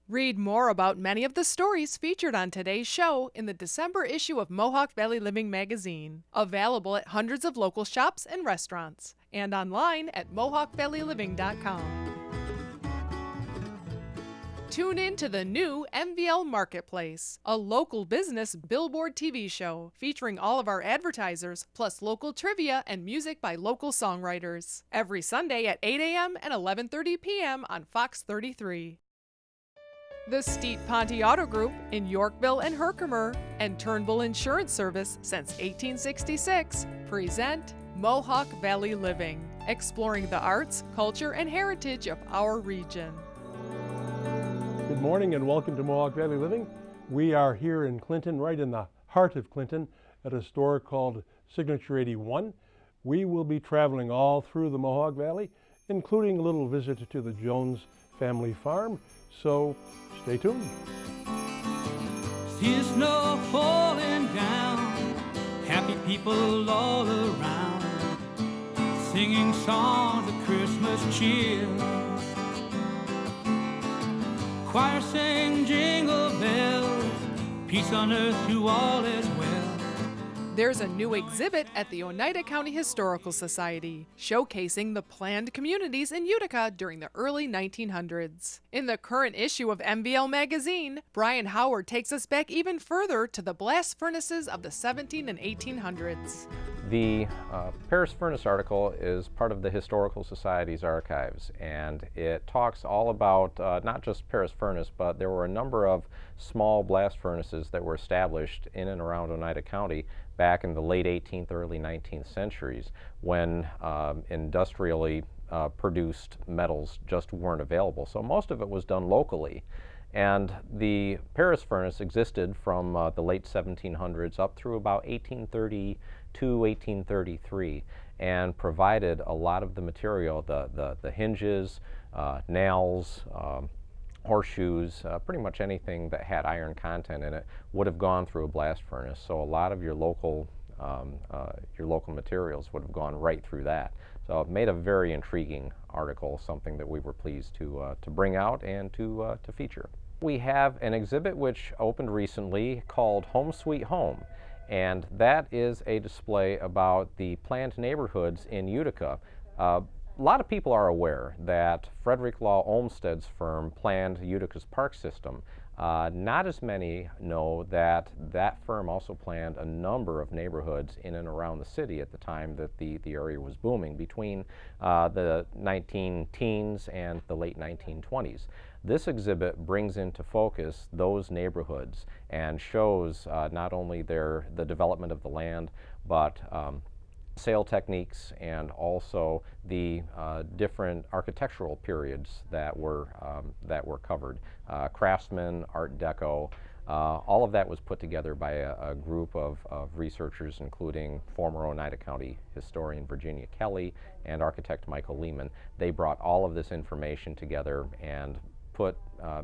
Read more about many of the stories featured on today's show in the December issue of Mohawk Valley Living magazine, available at hundreds of local shops and restaurants, and online at mohawkvalleyliving.com. Tune in to the new MVL Marketplace, a local business billboard TV show featuring all of our advertisers, plus local trivia and music by local songwriters, every Sunday at 8 a.m. and 11:30 p.m. on Fox 33. The Steet Ponte Auto Group in Yorkville and Herkimer and Turnbull Insurance Service since 1866 present Mohawk Valley Living, exploring the arts, culture, and heritage of our region. Good morning and welcome to Mohawk Valley Living. We are here in Clinton, right in the heart of Clinton, at a store called Signature 81. We will be traveling all through the Mohawk Valley, including a little visit to the Jones family farm. So stay tuned. See snow falling down, happy people all around, singing songs of Christmas cheer. Choir sing jingle bells, peace on earth to all is well. There's a new exhibit at the Oneida County Historical Society, showcasing the planned communities in Utica during the early 1900s. In the current issue of MVL magazine, Brian Howard takes us back even further to the blast furnaces of the 17 and 1800s. The Paris Furnace article is part of the Historical Society's archives, and it talks all about not just Paris Furnace, but there were a number of small blast furnaces that were established in and around Oneida County back in the late 18th, early 19th centuries, when industrially produced metals just weren't available. So most of it was done locally. And the Paris furnace existed from the late 1700s up through about 1832, 1833, and provided a lot of the material, the hinges, nails, horseshoes, pretty much anything that had iron content in it would have gone through a blast furnace. So a lot of your local materials would have gone right through that. So it made a very intriguing article, something that we were pleased to bring out and to feature. We have an exhibit which opened recently called Home Sweet Home, and that is a display about the planned neighborhoods in Utica. A lot of people are aware that Frederick Law Olmsted's firm planned Utica's park system. Not as many know that that firm also planned a number of neighborhoods in and around the city at the time that the area was booming, between the 19-teens and the late 1920s. This exhibit brings into focus those neighborhoods and shows not only the development of the land, but sale techniques and also the different architectural periods that were covered. Craftsman, Art Deco, all of that was put together by a group of researchers, including former Oneida County historian Virginia Kelly and architect Michael Lehman. They brought all of this information together and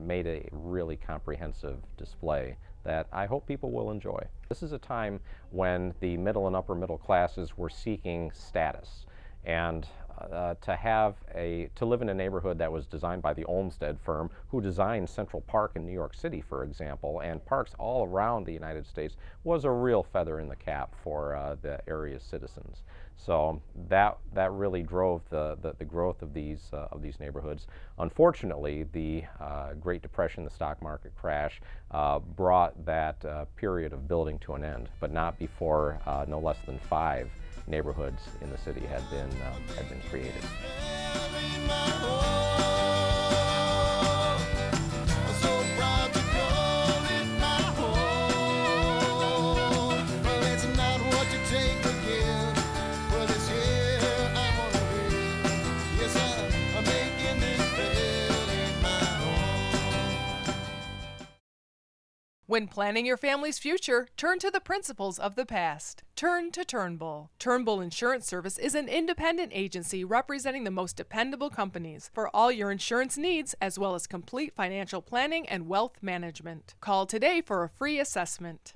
made a really comprehensive display that I hope people will enjoy. This is a time when the middle and upper middle classes were seeking status, and to live in a neighborhood that was designed by the Olmsted firm, who designed Central Park in New York City, for example, and parks all around the United States, was a real feather in the cap for the area's citizens. So that really drove the growth of these neighborhoods. Unfortunately, the Great Depression, the stock market crash, brought that period of building to an end, but not before no less than 5 neighborhoods in the city had been created. When planning your family's future, turn to the principles of the past. Turn to Turnbull. Turnbull Insurance Service is an independent agency representing the most dependable companies for all your insurance needs, as well as complete financial planning and wealth management. Call today for a free assessment.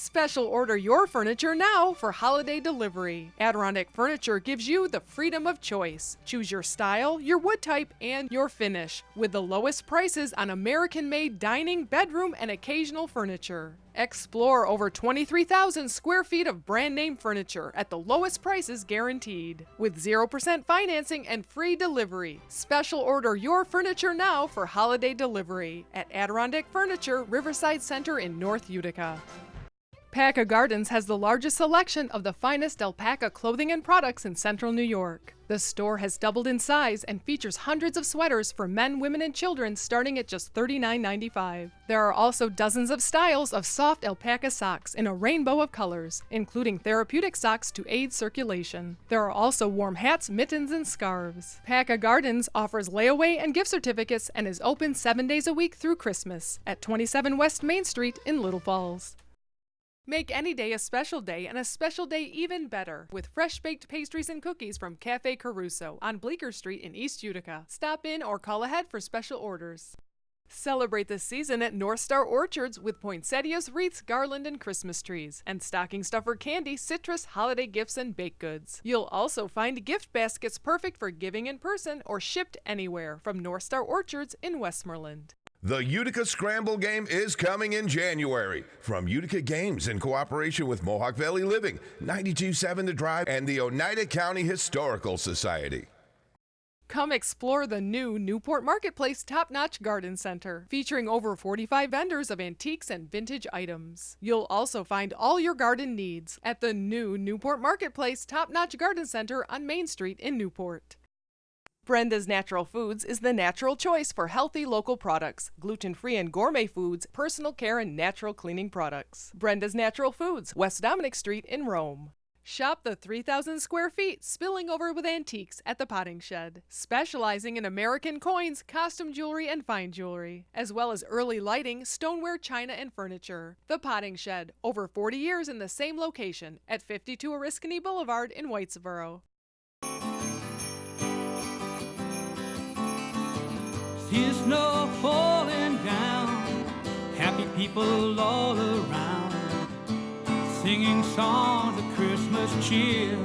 Special order your furniture now for holiday delivery. Adirondack Furniture gives you the freedom of choice. Choose your style, your wood type, and your finish with the lowest prices on American-made dining, bedroom, and occasional furniture. Explore over 23,000 square feet of brand name furniture at the lowest prices guaranteed. With 0% financing and free delivery. Special order your furniture now for holiday delivery at Adirondack Furniture, Riverside Center in North Utica. Paca Gardens has the largest selection of the finest alpaca clothing and products in central New York. The store has doubled in size and features hundreds of sweaters for men, women, and children starting at just $39.95. There are also dozens of styles of soft alpaca socks in a rainbow of colors, including therapeutic socks to aid circulation. There are also warm hats, mittens, and scarves. Paca Gardens offers layaway and gift certificates and is open 7 days a week through Christmas at 27 West Main Street in Little Falls. Make any day a special day and a special day even better with fresh-baked pastries and cookies from Cafe Caruso on Bleecker Street in East Utica. Stop in or call ahead for special orders. Celebrate the season at North Star Orchards with poinsettias, wreaths, garland, and Christmas trees, and stocking stuffer candy, citrus, holiday gifts, and baked goods. You'll also find gift baskets perfect for giving in person or shipped anywhere from North Star Orchards in Westmoreland. The Utica Scramble Game is coming in January. From Utica Games in cooperation with Mohawk Valley Living, 92.7 The Drive, and the Oneida County Historical Society. Come explore the new Newport Marketplace Top-Notch Garden Center, featuring over 45 vendors of antiques and vintage items. You'll also find all your garden needs at the new Newport Marketplace Top-Notch Garden Center on Main Street in Newport. Brenda's Natural Foods is the natural choice for healthy local products, gluten-free and gourmet foods, personal care, and natural cleaning products. Brenda's Natural Foods, West Dominic Street in Rome. Shop the 3,000 square feet spilling over with antiques at the Potting Shed, specializing in American coins, costume jewelry, and fine jewelry, as well as early lighting, stoneware, china, and furniture. The Potting Shed, over 40 years in the same location at 52 Oriskany Boulevard in Whitesboro. See the snow falling down, happy people all around, singing songs of Christmas cheer.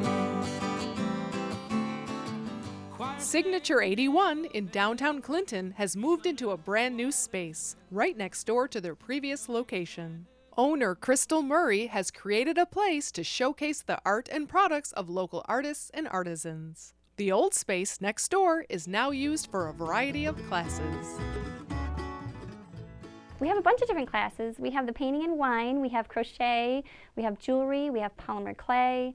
Signature 81 in downtown Clinton has moved into a brand new space, right next door to their previous location. Owner Crystal Murray has created a place to showcase the art and products of local artists and artisans. The old space next door is now used for a variety of classes. We have a bunch of different classes. We have the painting and wine, we have crochet, we have jewelry, we have polymer clay,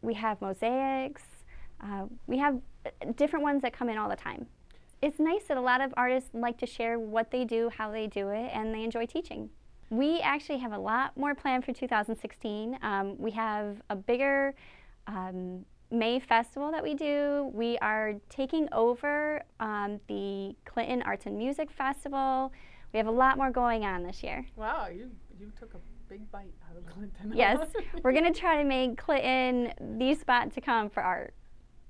we have mosaics, we have different ones that come in all the time. It's nice that a lot of artists like to share what they do, how they do it, and they enjoy teaching. We actually have a lot more planned for 2016. We have a bigger May festival that we do. We are taking over the Clinton Arts and Music Festival. We have a lot more going on this year. Wow, you took a big bite out of Clinton. Yes, we're going to try to make Clinton the spot to come for art.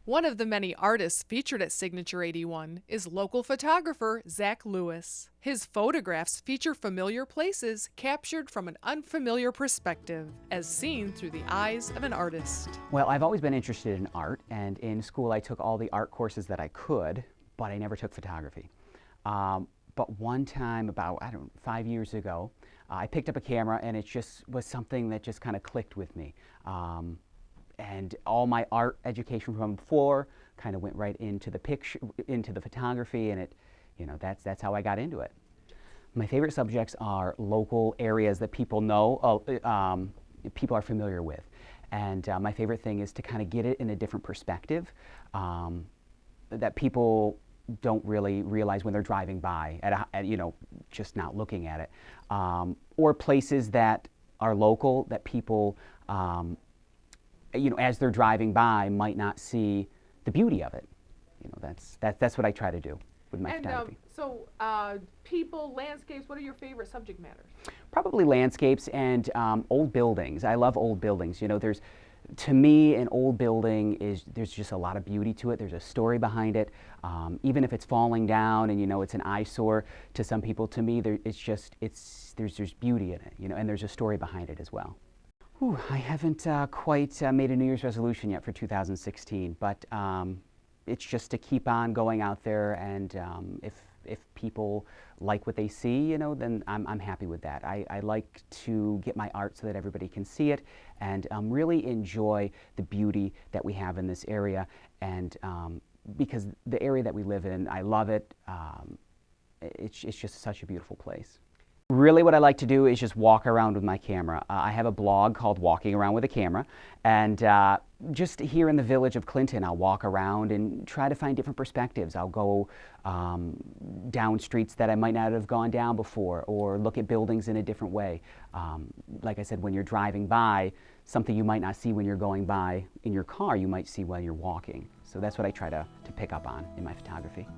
One of the many artists featured at Signature 81 is local photographer Zach Lewis. His photographs feature familiar places captured from an unfamiliar perspective, as seen through the eyes of an artist. Well, I've always been interested in art, and in school I took all the art courses that I could, but I never took photography. But one time, about, 5 years ago, I picked up a camera, and it just was something that just kind of clicked with me. And all my art education from before kind of went right into the picture, into the photography, and that's how I got into it. My favorite subjects are local areas that people know, people are familiar with, and my favorite thing is to kind of get it in a different perspective that people don't really realize when they're driving by, just not looking at it, or places that are local that people. As they're driving by, might not see the beauty of it. That's what I try to do with my photography. So, people, landscapes, what are your favorite subject matters? Probably landscapes and old buildings. I love old buildings. to me, an old building there's just a lot of beauty to it. There's a story behind it. Even if it's falling down and it's an eyesore to some people, to me, there's beauty in it, and there's a story behind it as well. Ooh, I haven't quite made a New Year's resolution yet for 2016, but it's just to keep on going out there, and if people like what they see, then I'm happy with that. I like to get my art so that everybody can see it, and really enjoy the beauty that we have in this area, and because the area that we live in, I love it. It's just such a beautiful place. Really what I like to do is just walk around with my camera. I have a blog called Walking Around with a Camera, and just here in the village of Clinton, I'll walk around and try to find different perspectives. I'll go down streets that I might not have gone down before, or look at buildings in a different way. Like I said, when you're driving by, something you might not see when you're going by in your car, you might see while you're walking. So that's what I try to pick up on in my photography.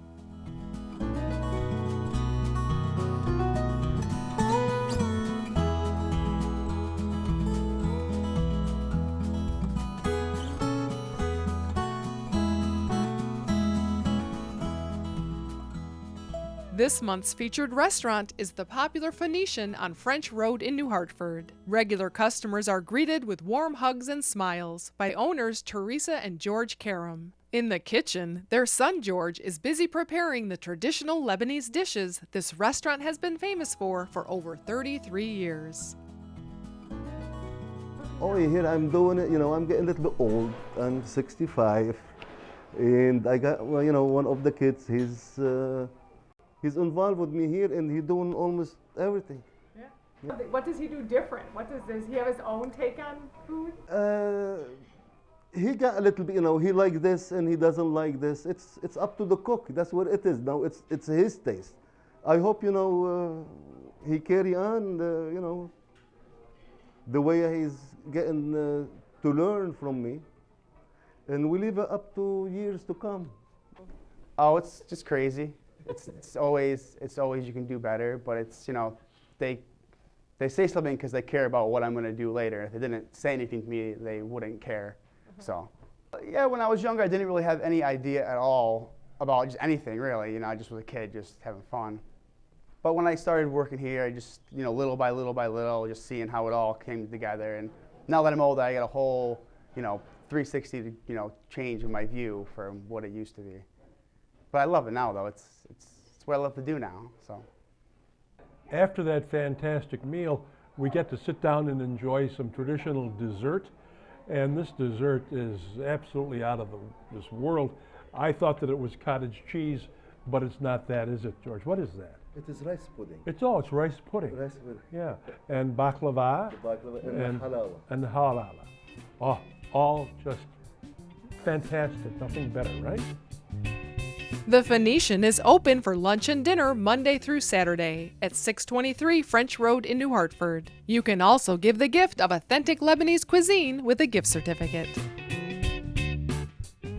This month's featured restaurant is the popular Phoenician on French Road in New Hartford. Regular customers are greeted with warm hugs and smiles by owners Teresa and George Karam. In the kitchen, their son George is busy preparing the traditional Lebanese dishes this restaurant has been famous for over 33 years. Oh, here I'm doing it, I'm getting a little bit old. I'm 65, and I got, one of the kids, he's involved with me here, and he's doing almost everything. Yeah. What does he do different? Does he have his own take on food? He got a little bit, he likes this and he doesn't like this. It's up to the cook. That's what it is now. It's his taste. I hope, he carry on, the way he's getting to learn from me, and we leave it up to years to come. Oh, it's just crazy. It's always you can do better, but it's they say something because they care about what I'm going to do later. If they didn't say anything to me, they wouldn't care. So yeah, when I was younger, I didn't really have any idea at all about just anything really. I just was a kid, just having fun. But when I started working here, I just little by little, just seeing how it all came together. And now that I'm older, I got a whole 360 change in my view from what it used to be. But I love it now, though. It's what I love to do now. So, after that fantastic meal, we get to sit down and enjoy some traditional dessert, and this dessert is absolutely out of this world. I thought that it was cottage cheese, but it's not that, is it, George? What is that? It is rice pudding. It's rice pudding. Rice pudding. Yeah, and baklava, and halala. And halala. Oh, all just fantastic. Nothing better, right? The Phoenician is open for lunch and dinner Monday through Saturday at 623 French Road in New Hartford. You can also give the gift of authentic Lebanese cuisine with a gift certificate.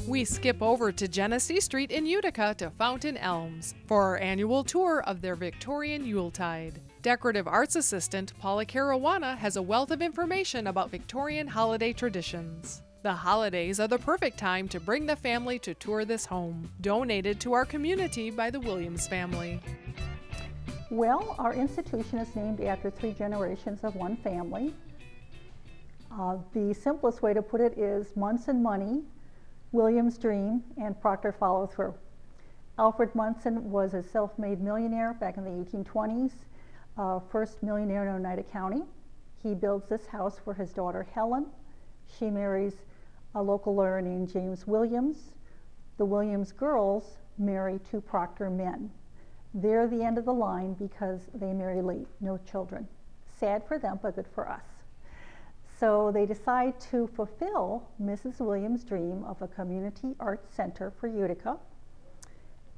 We skip over to Genesee Street in Utica to Fountain Elms for our annual tour of their Victorian Yuletide. Decorative arts assistant Paula Caruana has a wealth of information about Victorian holiday traditions. The holidays are the perfect time to bring the family to tour this home, donated to our community by the Williams family. Well, our institution is named after 3 generations of one family. The simplest way to put it is Munson money, Williams dream, and Proctor follow through. Alfred Munson was a self-made millionaire back in the 1820s, first millionaire in Oneida County. He builds this house for his daughter Helen. She marries a local lawyer named James Williams. The Williams girls marry 2 Proctor men. They're the end of the line because they marry late, no children. Sad for them, but good for us. So they decide to fulfill Mrs. Williams' dream of a community arts center for Utica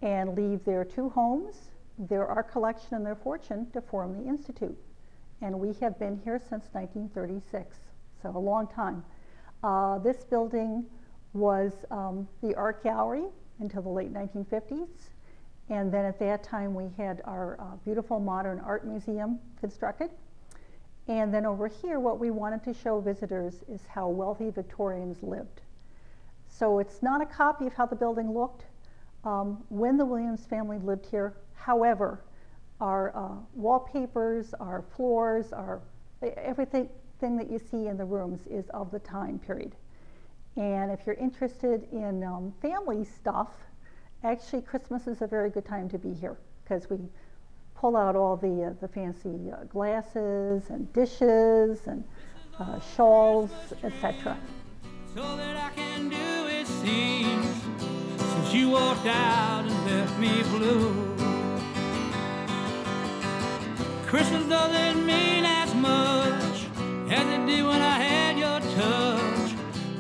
and leave their 2 homes, their art collection, and their fortune to form the Institute. And we have been here since 1936, so a long time. This building was the art gallery until the late 1950s, and then at that time we had our beautiful modern art museum constructed, And then over here, what we wanted to show visitors is how wealthy Victorians lived. So it's not a copy of how the building looked when the Williams family lived here. However, our wallpapers, our floors, everything that you see in the rooms is of the time period. And if you're interested in family stuff, actually Christmas is a very good time to be here because we pull out all the fancy glasses and dishes and shawls, etc. So that I can do it seems since you walked out and left me blue. Christmas doesn't mean as much as it did when I had your touch.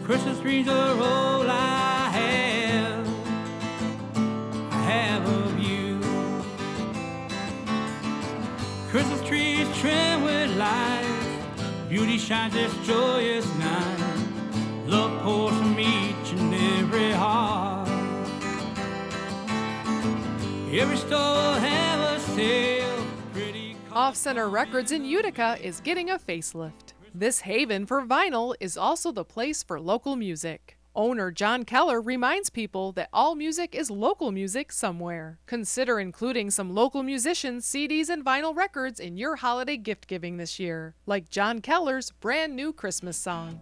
Christmas trees are all I have of you. Christmas trees trimmed with lights, beauty shines this joyous night. Love pours from each and every heart. Every store will have a sale. Off-Center Records in Utica is getting a facelift. This haven for vinyl is also the place for local music. Owner John Keller reminds people that all music is local music somewhere. Consider including some local musicians' CDs and vinyl records in your holiday gift giving this year, like John Keller's brand new Christmas song.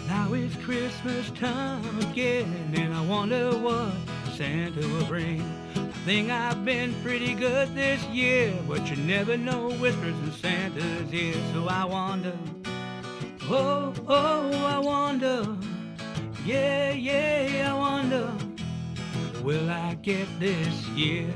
Now it's Christmas time again, and I wonder what Santa will bring. I think I've been pretty good this year, but you never know whispers in Santa's ear. So I wonder, oh, I wonder, yeah, I wonder, will I get this year?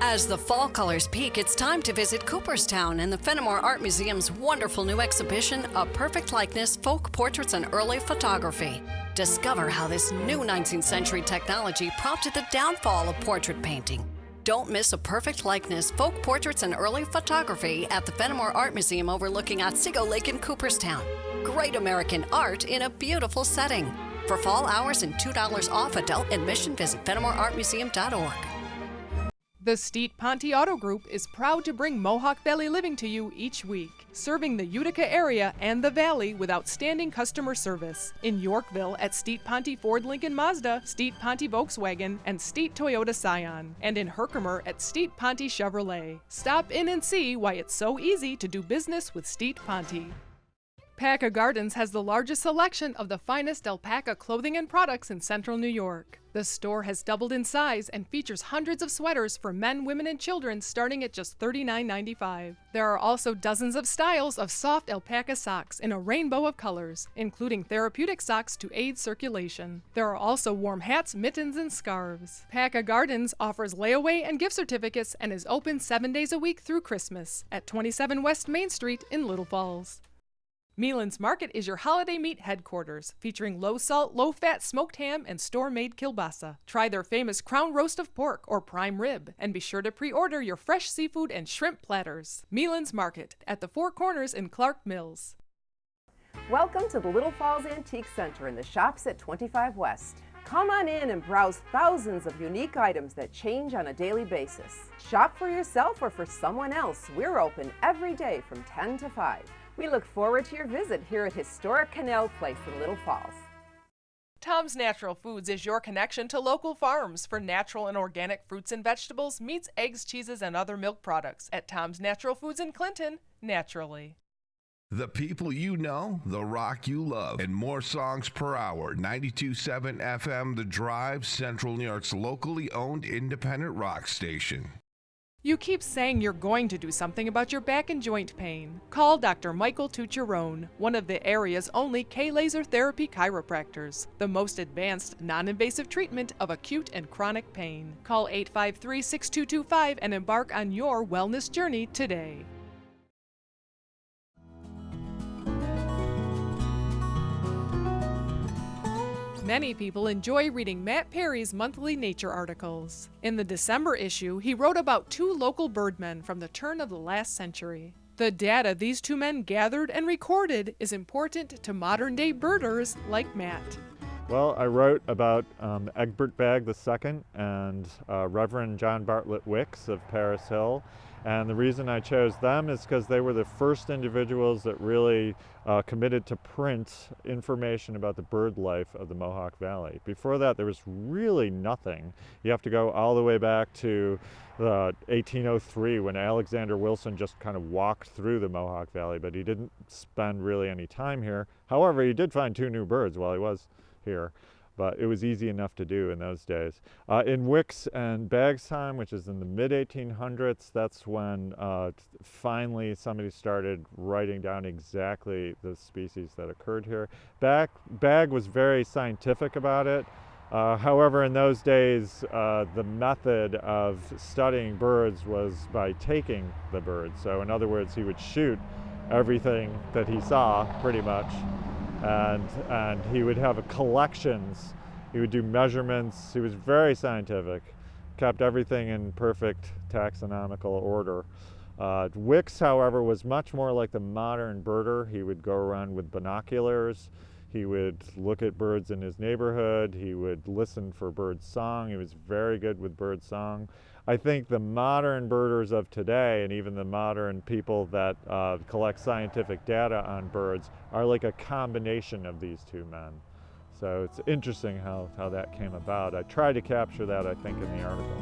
As the fall colors peak, it's time to visit Cooperstown and the Fenimore Art Museum's wonderful new exhibition, A Perfect Likeness, Folk Portraits and Early Photography. Discover how this new 19th century technology prompted the downfall of portrait painting. Don't miss A Perfect Likeness, Folk Portraits and Early Photography at the Fenimore Art Museum overlooking Otsego Lake in Cooperstown. Great American art in a beautiful setting. For fall hours and $2 off adult admission, visit FenimoreArtMuseum.org. The Steet Ponte Auto Group is proud to bring Mohawk Valley Living to you each week, serving the Utica area and the Valley with outstanding customer service. In Yorkville at Steet Ponte Ford Lincoln Mazda, Steet Ponte Volkswagen, and Steet Toyota Scion. And in Herkimer at Steet Ponte Chevrolet. Stop in and see why it's so easy to do business with Steet Ponte. Paca Gardens has the largest selection of the finest alpaca clothing and products in central New York. The store has doubled in size and features hundreds of sweaters for men, women, and children starting at just $39.95. There are also dozens of styles of soft alpaca socks in a rainbow of colors, including therapeutic socks to aid circulation. There are also warm hats, mittens, and scarves. Paca Gardens offers layaway and gift certificates and is open 7 days a week through Christmas at 27 West Main Street in Little Falls. Meelan's Market is your holiday meat headquarters, featuring low-salt, low-fat smoked ham and store-made kielbasa. Try their famous crown roast of pork or prime rib, and be sure to pre-order your fresh seafood and shrimp platters. Meelan's Market at the Four Corners in Clark Mills. Welcome to the Little Falls Antique Center in the shops at 25 West. Come on in and browse thousands of unique items that change on a daily basis. Shop for yourself or for someone else. We're open every day from 10 to 5. We look forward to your visit here at historic Canal Place in Little Falls. Tom's Natural Foods is your connection to local farms for natural and organic fruits and vegetables, meats, eggs, cheeses, and other milk products at Tom's Natural Foods in Clinton, naturally. The people you know, the rock you love, and more songs per hour. 92.7 FM, The Drive, Central New York's locally owned independent rock station. You keep saying you're going to do something about your back and joint pain. Call Dr. Michael Tucherone, one of the area's only K-laser therapy chiropractors, the most advanced, non-invasive treatment of acute and chronic pain. Call 853-6225 and embark on your wellness journey today. Many people enjoy reading Matt Perry's monthly nature articles. In the December issue, he wrote about two local birdmen from the turn of the last century. The data these two men gathered and recorded is important to modern-day birders like Matt. Well, I wrote about Egbert Bagg II and Reverend John Bartlett Wicks of Paris Hill. And the reason I chose them is because they were the first individuals that really committed to print information about the bird life of the Mohawk Valley. Before that, there was really nothing. You have to go all the way back to 1803 when Alexander Wilson just kind of walked through the Mohawk Valley, but he didn't spend really any time here. However, he did find 2 new birds while he was here, but it was easy enough to do in those days. In Wicks and Bagg's time, which is in the mid-1800s, that's when finally somebody started writing down exactly the species that occurred here. Bagg was very scientific about it. However, in those days, the method of studying birds was by taking the birds. So in other words, he would shoot everything that he saw, pretty much, and he would have collections. He would do measurements. He was very scientific, kept everything in perfect taxonomical order. Wicks, however, was much more like the modern birder. He would go around with binoculars. He would look at birds in his neighborhood. He would listen for bird song. He was very good with bird song. I think the modern birders of today, and even the modern people that collect scientific data on birds, are like a combination of these 2 men. So it's interesting how that came about. I tried to capture that, I think, in the article.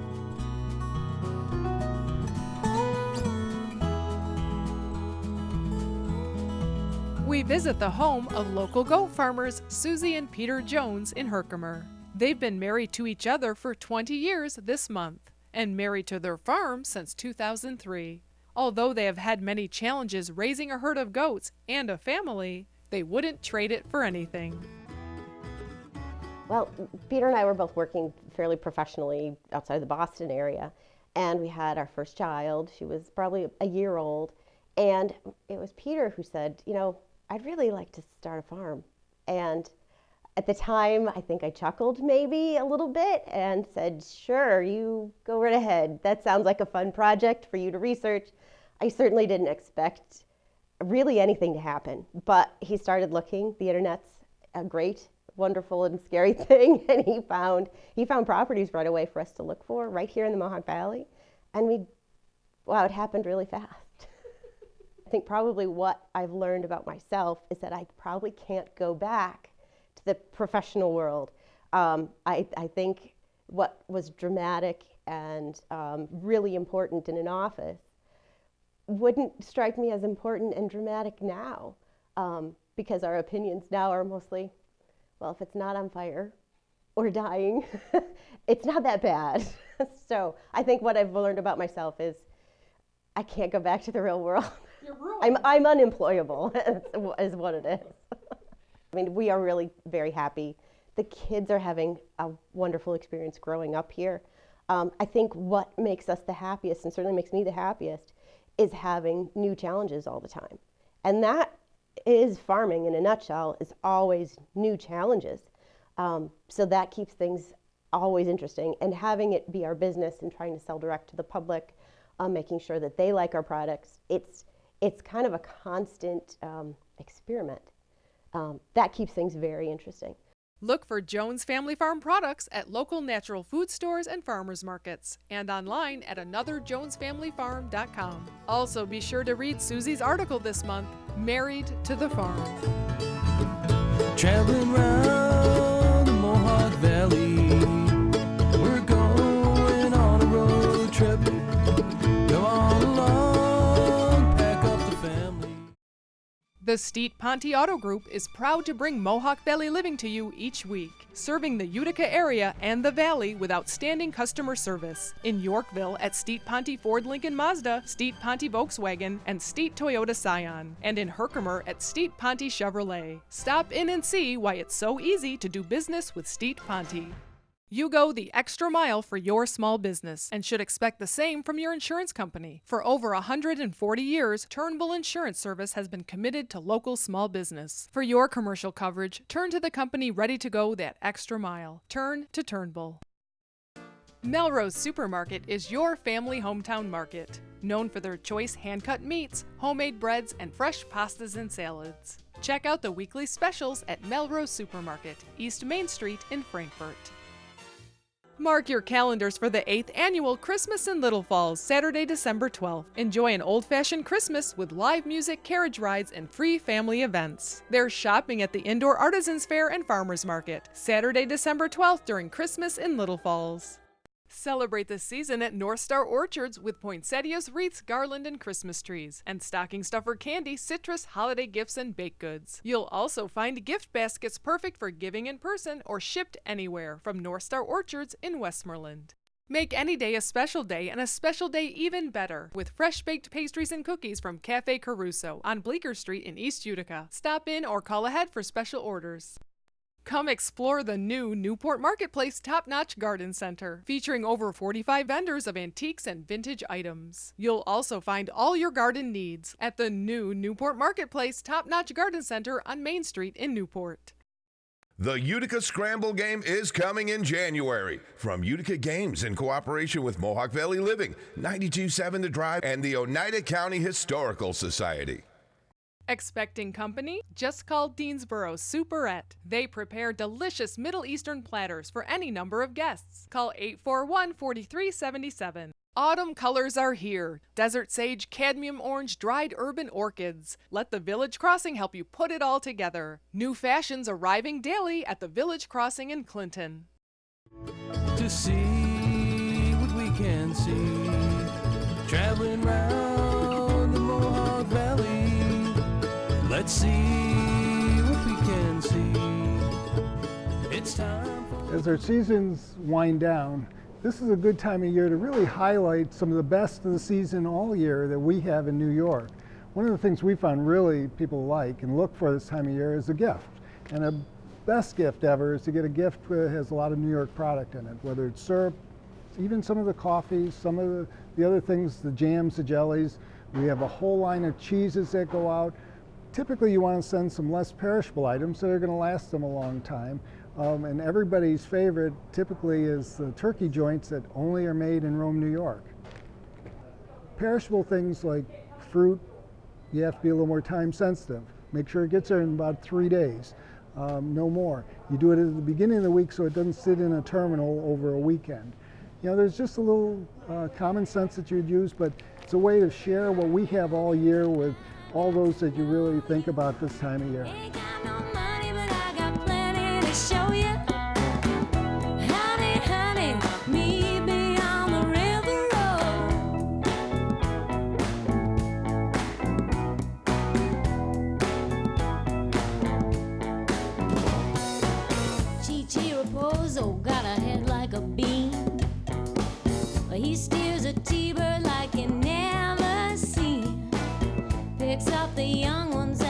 We visit the home of local goat farmers Susie and Peter Jones in Herkimer. They've been married to each other for 20 years this month and married to their farm since 2003. Although they have had many challenges raising a herd of goats and a family, they wouldn't trade it for anything. Well, Peter and I were both working fairly professionally outside the Boston area, and we had our first child. She was probably a year old, and it was Peter who said, you know, I'd really like to start a farm. And at the time, I think I chuckled maybe a little bit and said, sure, you go right ahead. That sounds like a fun project for you to research. I certainly didn't expect really anything to happen, but he started looking. The internet's a great, wonderful, and scary thing, and he found properties right away for us to look for right here in the Mohawk Valley. And wow, it happened really fast. I think probably what I've learned about myself is that I probably can't go back to the professional world. I think what was dramatic and really important in an office wouldn't strike me as important and dramatic now, because our opinions now are mostly, well, if it's not on fire or dying, it's not that bad. So I think what I've learned about myself is I can't go back to the real world. You're ruined. I'm unemployable, is what it is. I mean, we are really very happy. The kids are having a wonderful experience growing up here. I think what makes us the happiest, and certainly makes me the happiest, is having new challenges all the time. And that is farming in a nutshell, is always new challenges. So that keeps things always interesting. And having it be our business and trying to sell direct to the public, making sure that they like our products, it's kind of a constant experiment. That keeps things very interesting. Look for Jones Family Farm products at local natural food stores and farmers markets, and online at anotherjonesfamilyfarm.com. Also, be sure to read Susie's article this month, Married to the Farm. Traveling round the Mohawk Valley, we're going on a road trip. Come on along, pack up the family. The Steet Ponte Auto Group is proud to bring Mohawk Valley Living to you each week, serving the Utica area and the Valley with outstanding customer service. In Yorkville at Steet Ponte Ford Lincoln Mazda, Steet Ponte Volkswagen, and Steet Toyota Scion. And in Herkimer at Steet Ponte Chevrolet. Stop in and see why it's so easy to do business with Steet Ponte. You go the extra mile for your small business and should expect the same from your insurance company. For over 140 years, Turnbull Insurance Service has been committed to local small business. For your commercial coverage, turn to the company ready to go that extra mile. Turn to Turnbull. Melrose Supermarket is your family hometown market, known for their choice hand-cut meats, homemade breads, and fresh pastas and salads. Check out the weekly specials at Melrose Supermarket, East Main Street in Frankfort. Mark your calendars for the 8th annual Christmas in Little Falls, Saturday, December 12th. Enjoy an old-fashioned Christmas with live music, carriage rides, and free family events. There's shopping at the Indoor Artisans Fair and Farmers Market, Saturday, December 12th during Christmas in Little Falls. Celebrate the season at North Star Orchards with poinsettias, wreaths, garland, and Christmas trees, and stocking stuffer candy, citrus, holiday gifts, and baked goods. You'll also find gift baskets perfect for giving in person or shipped anywhere from North Star Orchards in Westmoreland. Make any day a special day and a special day even better with fresh baked pastries and cookies from Cafe Caruso on Bleecker Street in East Utica. Stop in or call ahead for special orders. Come explore the new Newport Marketplace Top-Notch Garden Center, featuring over 45 vendors of antiques and vintage items. You'll also find all your garden needs at the new Newport Marketplace Top-Notch Garden Center on Main Street in Newport. The Utica Scramble Game is coming in January. From Utica Games in cooperation with Mohawk Valley Living, 92.7 The Drive, and the Oneida County Historical Society. Expecting company? Just call Deansboro Superette. They prepare delicious Middle Eastern platters for any number of guests. Call 841-4377. Autumn colors are here. Desert sage, cadmium orange, dried urban orchids. Let the Village Crossing help you put it all together. New fashions arriving daily at the Village Crossing in Clinton. To see what we can see, traveling round the Mohawk Valley. Let's see what we can see. It's time for... As our seasons wind down, this is a good time of year to really highlight some of the best of the season all year that we have in New York. One of the things we found really people like and look for this time of year is a gift. And a best gift ever is to get a gift that has a lot of New York product in it, whether it's syrup, even some of the coffees, some of the other things, the jams, the jellies. We have a whole line of cheeses that go out. Typically you want to send some less perishable items that are going to last them a long time. And everybody's favorite typically is the turkey joints that only are made in Rome, New York. Perishable things like fruit, you have to be a little more time sensitive. Make sure it gets there in about 3 days, no more. You do it at the beginning of the week so it doesn't sit in a terminal over a weekend. You know, there's just a little common sense that you'd use, but it's a way to share what we have all year with all those that you really think about this time of year. Ain't got no money, but I got plenty to show you. Honey, honey, meet me on the river road. Chichi Raposo got a head like a bean. He steers a T-bird like you never seen. Picks up the young ones